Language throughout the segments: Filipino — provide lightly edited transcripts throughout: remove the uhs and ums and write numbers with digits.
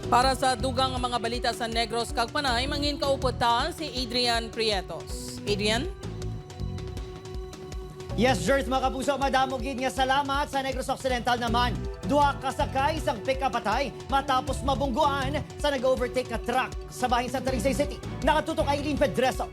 Para sa dugang mga balita sa Negros Kagpanay, mangin kauputan si Adrian Prietos. Adrian? Yes, Jers, mga kapuso, madamogid nga salamat sa Negros Occidental naman. Duha kasakay isang pick-up patay matapos mabungguan sa nag-overtake na truck sa bahin sa Talisay City. Nakatutok Aileen Pedreso.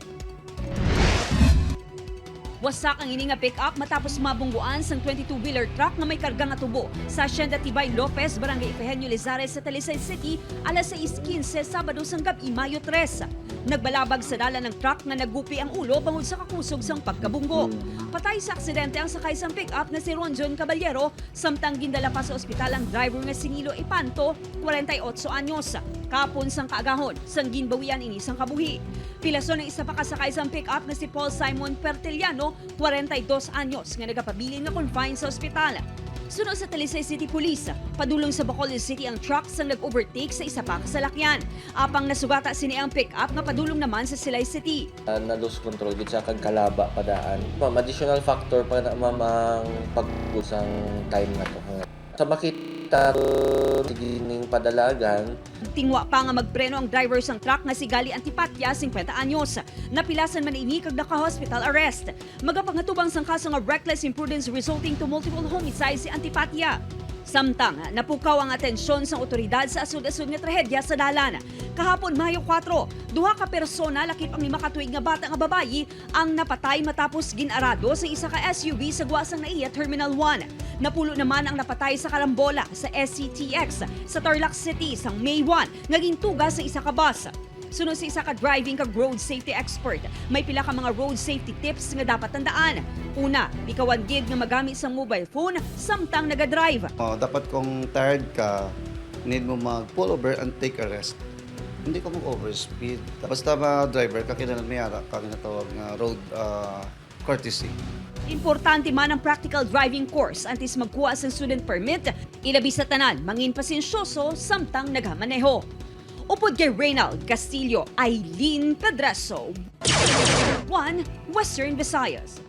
Wasak ang ini nga pick-up matapos mabungguan sang 22-wheeler truck nga may karga nga tubo sa Hacienda Tibay Lopez, Barangay Efehenio Lizares sa Talisay City, alas 6:15 Sabado sang gabi, Mayo 3. Nagbalabag sa dala ng truck nga naggupi ang ulo bangod sa kakusog sang pagkabunggo. Patay sa aksidente ang sakay sang pick-up na si Ronjon Caballero, samtang gindala pa sa ospital ang driver nga si Nilo Ipanto, 48 anyos. Kapon sang kaagahon, sang ginbawian ini sang kabuhi. Pilason ng isa pa kasakay sang pick-up na si Paul Simon Pertiliano, 42 anyos, nga nagapabilin nga confined sa ospital. Sunod sa Talisay City Police, padulong sa Bacolod City ang truck sang nag-overtake sa isa pa kasalakyan. Apang nasugata sini ang pick-up nga padulong naman sa Silay City. Na-lose control gid sa kagkalaba padaan. Additional factor pa na mamang pag-usang time na to. Sa makita gining padalagan, Tingwa pa nga magpreno ang driver sang truck nga si Gali Antipatya, 50 anyos. Napilasan man ini kag naka-hospital arrest. Magapangatubang sang kaso nga reckless imprudence resulting to multiple homicide si Antipatya. Samtang napukaw ang atensyon sang otoridad sa asud-asud nga trahedya sa dalan. Kahapon Mayo 4, duha ka persona lakip ang 5 katuig nga bata nga babayi ang napatay matapos ginarado sa isa ka SUV sa guwasang NAIA Terminal 1. Napulo naman ang napatay sa karambola sa SCTX sa Tarlac City sang May 1 nga gintuga sa isa ka bus. Sunod sa isa ka driving kag road safety expert, may pila ka mga road safety tips nga dapat tandaan. Una, di ka gid nga magamit sa mobile phone samtang nagadrive. Dapat kung tired ka, need mo mag-pull over and take a rest. Hindi ko mag-overspeed. Basta driver ka, kailangan may ara ka ginatawag na road courtesy. Importante man ang practical driving course antes magkuha sa student permit, ilabi sa tanan, mangin pasensyoso samtang naghamaneho. Upod kay Reynald Castillo, Aileen Pedreso, 1 Western Visayas.